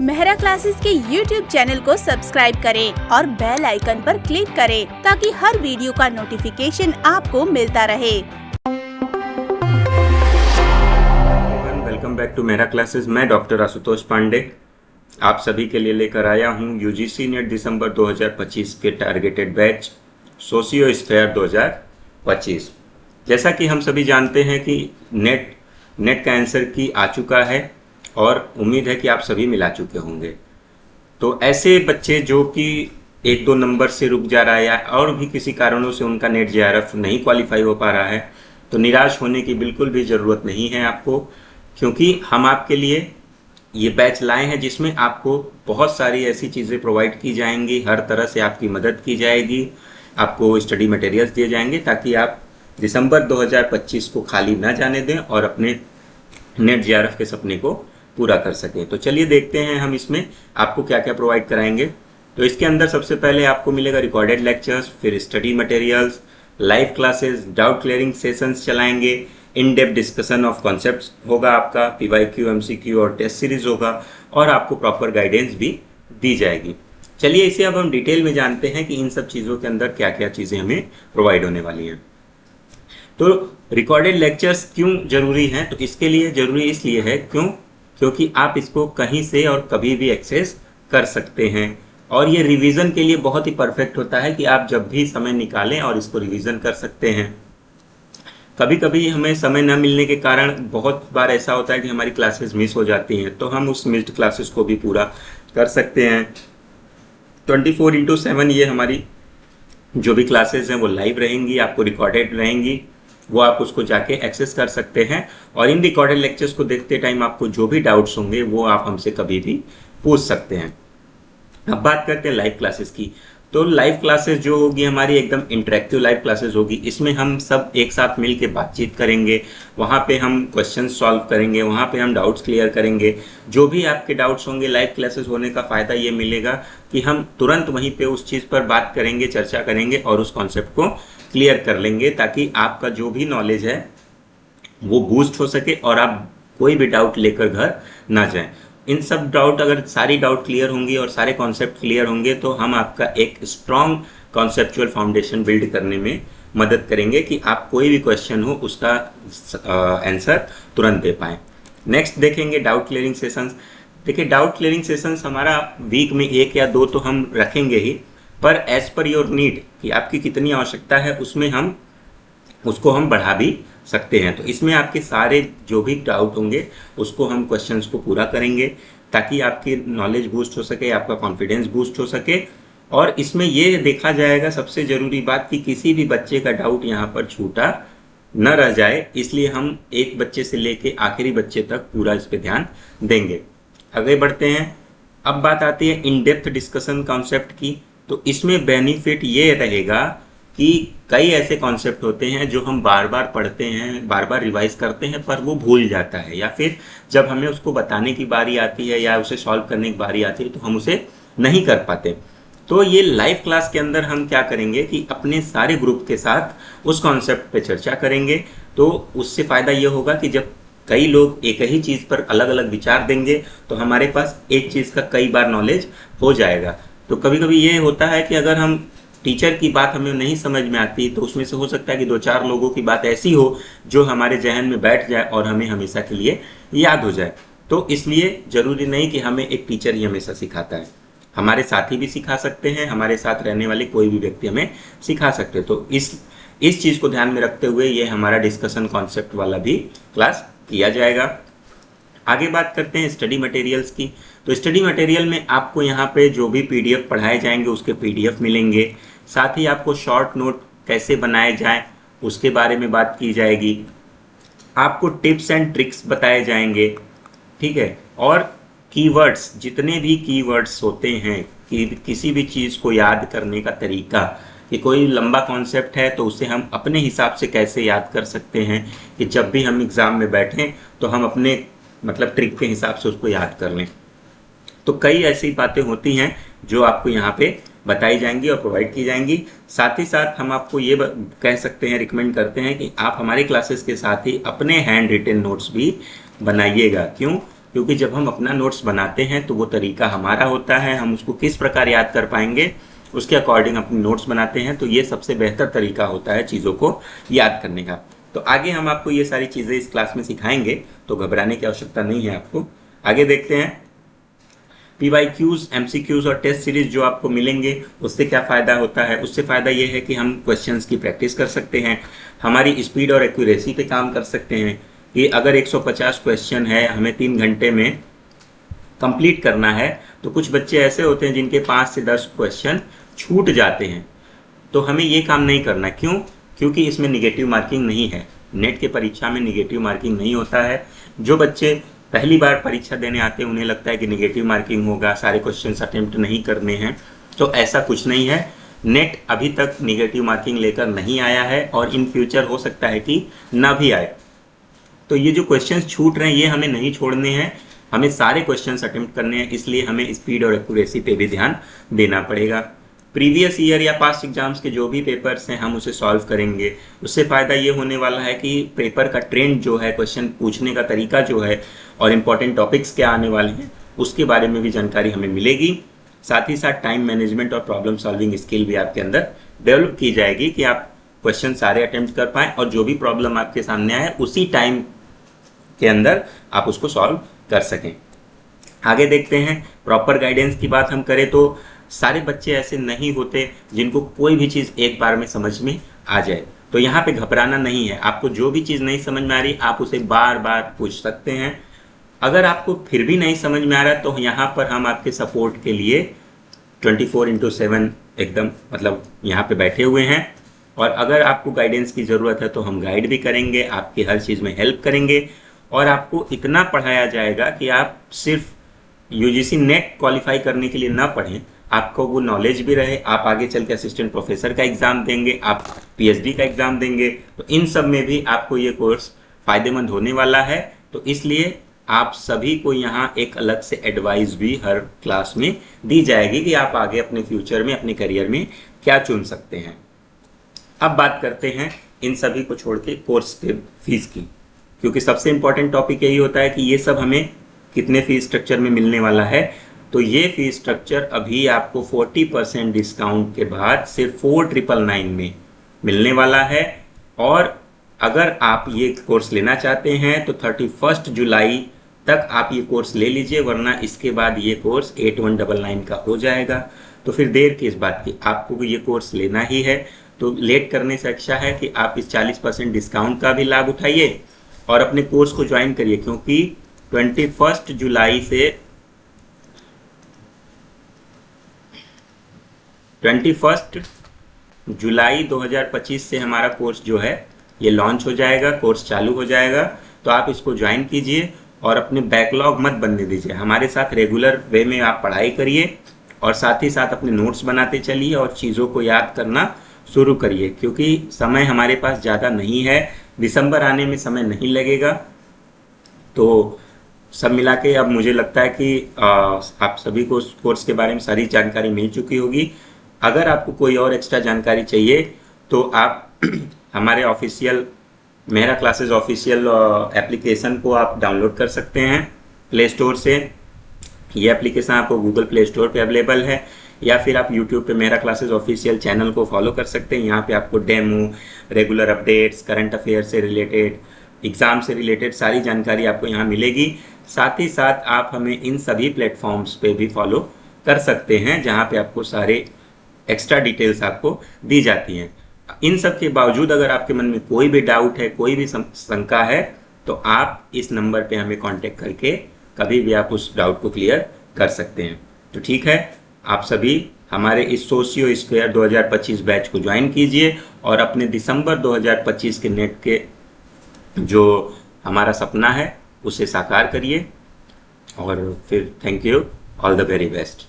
Mehra classes के YouTube channel को subscribe करें और बेल आइकन पर क्लिक करें ताकि हर वीडियो का नोटिफिकेशन आपको मिलता रहे। Welcome back to Mehra classes. मैं डॉक्टर आशुतोष पांडे आप सभी के लिए लेकर आया हूं यूजीसी नेट दिसंबर 2025 के टारगेटेड बैच सोशियो स्फेयर 2025। जैसा कि हम सभी जानते हैं कि नेट का आंसर की आ चुका है और उम्मीद है कि आप सभी मिला चुके होंगे। तो ऐसे बच्चे जो कि 1-2 नंबर से रुक जा रहा है या और भी किसी कारणों से उनका नेट जेआरएफ नहीं क्वालिफाई हो पा रहा है, तो निराश होने की बिल्कुल भी ज़रूरत नहीं है आपको, क्योंकि हम आपके लिए ये बैच लाए हैं जिसमें आपको बहुत सारी ऐसी चीज़ें प्रोवाइड की जाएंगी, हर तरह से आपकी मदद की जाएगी, आपको स्टडी मटेरियल्स दिए जाएंगे ताकि आप दिसंबर 2025 को खाली ना जाने दें और अपने नेट जेआरएफ के सपने को पूरा कर सकें। तो चलिए देखते हैं हम इसमें आपको क्या क्या प्रोवाइड कराएंगे। तो इसके अंदर सबसे पहले आपको मिलेगा रिकॉर्डेड लेक्चर्स, फिर study materials, live classes, doubt clearing sessions चलाएंगे, in depth discussion of concepts होगा आपका, पीवाईक्यू, एमसीक्यू और टेस्ट सीरीज होगा और आपको प्रॉपर गाइडेंस भी दी जाएगी। चलिए इसे अब हम डिटेल में जानते हैं कि इन सब चीज़ों के अंदर क्या क्या चीज़ें हमें प्रोवाइड होने वाली हैं। तो रिकॉर्डेड लेक्चर्स क्यों जरूरी हैं? तो इसके लिए जरूरी इसलिए है क्योंकि आप इसको कहीं से और कभी भी एक्सेस कर सकते हैं और ये रिवीजन के लिए बहुत ही परफेक्ट होता है कि आप जब भी समय निकालें और इसको रिवीजन कर सकते हैं। कभी कभी हमें समय न मिलने के कारण बहुत बार ऐसा होता है कि हमारी क्लासेस मिस हो जाती हैं, तो हम उस मिस्ड क्लासेस को भी पूरा कर सकते हैं। 24/7 ये हमारी जो भी क्लासेस हैं वो लाइव रहेंगी, आपको रिकॉर्डेड रहेंगी, वो आप उसको जाके एक्सेस कर सकते हैं और इन रिकॉर्डेड लेक्चर्स को देखते टाइम आपको जो भी डाउट्स होंगे वो आप हमसे कभी भी पूछ सकते हैं। अब बात करते हैं लाइव क्लासेस की। तो लाइव क्लासेस जो होगी हमारी एकदम इंटरेक्टिव लाइव क्लासेस होगी। इसमें हम सब एक साथ मिल के बातचीत करेंगे, वहाँ पे हम क्वेश्चन सॉल्व करेंगे, वहाँ पे हम डाउट्स क्लियर करेंगे। जो भी आपके डाउट्स होंगे, लाइव क्लासेस होने का फ़ायदा ये मिलेगा कि हम तुरंत वहीं पे उस चीज़ पर बात करेंगे, चर्चा करेंगे और उस कॉन्सेप्ट को क्लियर कर लेंगे ताकि आपका जो भी नॉलेज है वो बूस्ट हो सके और आप कोई भी डाउट लेकर घर ना जाएं। इन सब डाउट, अगर सारी डाउट क्लियर होंगी और सारे कॉन्सेप्ट क्लियर होंगे तो हम आपका एक स्ट्रॉन्ग कॉन्सेप्चुअल फाउंडेशन बिल्ड करने में मदद करेंगे कि आप कोई भी क्वेश्चन हो उसका आंसर तुरंत दे पाएँ। नेक्स्ट देखेंगे डाउट क्लियरिंग सेशंस। देखिए, डाउट क्लियरिंग सेशंस हमारा वीक में 1 या 2 तो हम रखेंगे ही, पर एज पर योर नीड कि आपकी कितनी आवश्यकता है उसमें हम उसको हम बढ़ा भी सकते हैं। तो इसमें आपके सारे जो भी डाउट होंगे उसको हम क्वेश्चंस को पूरा करेंगे ताकि आपकी नॉलेज बूस्ट हो सके, आपका कॉन्फिडेंस बूस्ट हो सके। और इसमें ये देखा जाएगा सबसे ज़रूरी बात कि किसी भी बच्चे का डाउट यहाँ पर छूटा न रह जाए, इसलिए हम एक बच्चे से लेके आखिरी बच्चे तक पूरा इस पर ध्यान देंगे। आगे बढ़ते हैं। अब बात आती है इन डेप्थ डिस्कशन कॉन्सेप्ट की। तो इसमें बेनिफिट ये रहेगा कि कई ऐसे कॉन्सेप्ट होते हैं जो हम बार बार पढ़ते हैं, बार बार रिवाइज करते हैं, पर वो भूल जाता है या फिर जब हमें उसको बताने की बारी आती है या उसे सॉल्व करने की बारी आती है तो हम उसे नहीं कर पाते। तो ये लाइव क्लास के अंदर हम क्या करेंगे कि अपने सारे ग्रुप के साथ उस कॉन्सेप्ट पे चर्चा करेंगे। तो उससे फ़ायदा ये होगा कि जब कई लोग एक ही चीज़ पर अलग अलग विचार देंगे तो हमारे पास एक चीज़ का कई बार नॉलेज हो जाएगा। तो कभी कभी ये होता है कि अगर हम टीचर की बात हमें नहीं समझ में आती तो उसमें से हो सकता है कि 2-4 लोगों की बात ऐसी हो जो हमारे जहन में बैठ जाए और हमें हमेशा के लिए याद हो जाए। तो इसलिए ज़रूरी नहीं कि हमें एक टीचर ही हमेशा सिखाता है, हमारे साथी भी सिखा सकते हैं, हमारे साथ रहने वाले कोई भी व्यक्ति हमें सिखा सकते हैं। तो इस चीज़ को ध्यान में रखते हुए ये हमारा डिस्कशन कॉन्सेप्ट वाला भी क्लास किया जाएगा। आगे बात करते हैं स्टडी मटेरियल्स की। तो स्टडी मटेरियल में आपको यहाँ पे जो भी पीडीएफ पढ़ाए जाएंगे उसके पीडीएफ मिलेंगे, साथ ही आपको शॉर्ट नोट कैसे बनाए जाएं उसके बारे में बात की जाएगी, आपको टिप्स एंड ट्रिक्स बताए जाएंगे, ठीक है। और कीवर्ड्स, जितने भी कीवर्ड्स होते हैं कि किसी भी चीज़ को याद करने का तरीका, कि कोई लंबा कॉन्सेप्ट है तो उसे हम अपने हिसाब से कैसे याद कर सकते हैं कि जब भी हम एग्ज़ाम में बैठें तो हम अपने ट्रिक के हिसाब से उसको याद कर लें। तो कई ऐसी बातें होती हैं जो आपको यहाँ पे बताई जाएंगी और प्रोवाइड की जाएंगी। साथ ही साथ हम आपको ये कह सकते हैं, रिकमेंड करते हैं कि आप हमारी क्लासेस के साथ ही अपने हैंड रिटन नोट्स भी बनाइएगा। क्यों? क्योंकि जब हम अपना नोट्स बनाते हैं तो वो तरीका हमारा होता है, हम उसको किस प्रकार याद कर पाएंगे उसके अकॉर्डिंग अपने नोट्स बनाते हैं। तो ये सबसे बेहतर तरीका होता है चीज़ों को याद करने का। तो आगे हम आपको ये सारी चीज़ें इस क्लास में सिखाएंगे, तो घबराने की आवश्यकता नहीं है आपको। आगे देखते हैं PYQs, MCQs और टेस्ट सीरीज जो आपको मिलेंगे उससे क्या फ़ायदा होता है। उससे फ़ायदा ये है कि हम क्वेश्चंस की प्रैक्टिस कर सकते हैं, हमारी स्पीड और एक्यूरेसी पे काम कर सकते हैं कि अगर 150 क्वेश्चन है हमें 3 घंटे में कंप्लीट करना है, तो कुछ बच्चे ऐसे होते हैं जिनके 5 से 10 क्वेश्चन छूट जाते हैं। तो हमें ये काम नहीं करना। क्यों? क्योंकि इसमें निगेटिव मार्किंग नहीं है। नेट के परीक्षा में निगेटिव मार्किंग नहीं होता है। जो बच्चे पहली बार परीक्षा देने आते हैं उन्हें लगता है कि निगेटिव मार्किंग होगा, सारे क्वेश्चन अटेम्प्ट नहीं करने हैं, तो ऐसा कुछ नहीं है। नेट अभी तक निगेटिव मार्किंग लेकर नहीं आया है और इन फ्यूचर हो सकता है कि ना भी आए। तो ये जो क्वेश्चंस छूट रहे हैं ये हमें नहीं छोड़ने हैं, हमें सारे क्वेश्चंस अटेम्प्ट करने हैं। इसलिए हमें स्पीड और एक्यूरेसी पे भी ध्यान देना पड़ेगा। प्रीवियस ईयर या पास्ट एग्जाम्स के जो भी पेपर्स हैं हम उसे सॉल्व करेंगे। उससे फ़ायदा ये होने वाला है कि पेपर का ट्रेंड जो है, क्वेश्चन पूछने का तरीका जो है और इम्पॉर्टेंट टॉपिक्स क्या आने वाले हैं उसके बारे में भी जानकारी हमें मिलेगी। साथ ही साथ टाइम मैनेजमेंट और प्रॉब्लम सॉल्विंग स्किल भी आपके अंदर डेवलप की जाएगी कि आप क्वेश्चन सारे अटेम्प्ट कर पाएँ और जो भी प्रॉब्लम आपके सामने आए उसी टाइम के अंदर आप उसको सॉल्व कर सकें। आगे देखते हैं प्रॉपर गाइडेंस की बात हम करें तो सारे बच्चे ऐसे नहीं होते जिनको कोई भी चीज़ एक बार में समझ में आ जाए। तो यहाँ पे घबराना नहीं है। आपको जो भी चीज़ नहीं समझ में आ रही आप उसे बार बार पूछ सकते हैं। अगर आपको फिर भी नहीं समझ में आ रहा तो यहाँ पर हम आपके सपोर्ट के लिए 24/7 एकदम मतलब यहाँ पे बैठे हुए हैं। और अगर आपको गाइडेंस की ज़रूरत है तो हम गाइड भी करेंगे, आपकी हर चीज़ में हेल्प करेंगे और आपको इतना पढ़ाया जाएगा कि आप सिर्फ UGC नेट क्वालिफाई करने के लिए ना पढ़ें, आपको वो नॉलेज भी रहे। आप आगे चल के असिस्टेंट प्रोफेसर का एग्ज़ाम देंगे, आप PhD का एग्ज़ाम देंगे, तो इन सब में भी आपको ये कोर्स फ़ायदेमंद होने वाला है। तो इसलिए आप सभी को यहाँ एक अलग से एडवाइस भी हर क्लास में दी जाएगी कि आप आगे अपने फ्यूचर में, अपने करियर में क्या चुन सकते हैं। अब बात करते हैं इन सभी को छोड़ के कोर्स के फीस की, क्योंकि सबसे इम्पोर्टेंट टॉपिक यही होता है कि ये सब हमें कितने फीस स्ट्रक्चर में मिलने वाला है। तो ये फीस स्ट्रक्चर अभी आपको 40% डिस्काउंट के बाद सिर्फ 4999 में मिलने वाला है। और अगर आप ये कोर्स लेना चाहते हैं तो 31 जुलाई तक आप ये कोर्स ले लीजिए, वरना इसके बाद ये कोर्स 8199 का हो जाएगा। तो फिर देर किस बात की, आपको ये कोर्स लेना ही है। तो लेट करने से अच्छा है कि आप इस 40% डिस्काउंट का भी लाभ उठाइए और अपने कोर्स को ज्वाइन करिए, क्योंकि 21 जुलाई से 21 जुलाई 2025 से हमारा कोर्स जो है ये लॉन्च हो जाएगा, कोर्स चालू हो जाएगा। तो आप इसको ज्वाइन कीजिए और अपने बैकलॉग मत बनने दीजिए। हमारे साथ रेगुलर वे में आप पढ़ाई करिए और साथ ही साथ अपने नोट्स बनाते चलिए और चीज़ों को याद करना शुरू करिए, क्योंकि समय हमारे पास ज़्यादा नहीं है। दिसंबर आने में समय नहीं लगेगा। तो सब मिला के अब मुझे लगता है कि आप सभी को कोर्स के बारे में सारी जानकारी मिल चुकी होगी। अगर आपको कोई और एक्स्ट्रा जानकारी चाहिए तो आप हमारे official Mehra classes official application को आप डाउनलोड कर सकते हैं प्ले स्टोर से। ये एप्लीकेशन आपको गूगल प्ले स्टोर पे अवेलेबल है, या फिर आप यूट्यूब पे मेहरा क्लासेस ऑफिशियल चैनल को फॉलो कर सकते हैं। यहाँ पे आपको demo, regular updates, current affair से रिलेटेड, एग्ज़ाम से रिलेटेड सारी जानकारी आपको यहाँ मिलेगी। साथ ही साथ आप हमें इन सभी प्लेटफॉर्म्स पे भी फॉलो कर सकते हैं, जहाँ पे आपको सारे एक्स्ट्रा डिटेल्स आपको दी जाती हैं। इन सब के बावजूद अगर आपके मन में कोई भी डाउट है, कोई भी शंका है, तो आप इस नंबर पे हमें कांटेक्ट करके कभी भी आप उस डाउट को क्लियर कर सकते हैं। तो ठीक है, आप सभी हमारे इस सोशियो स्क्वायर 2025 बैच को ज्वाइन कीजिए और अपने दिसंबर 2025 के नेट के जो हमारा सपना है उसे साकार करिए। और फिर thank you, all the very best.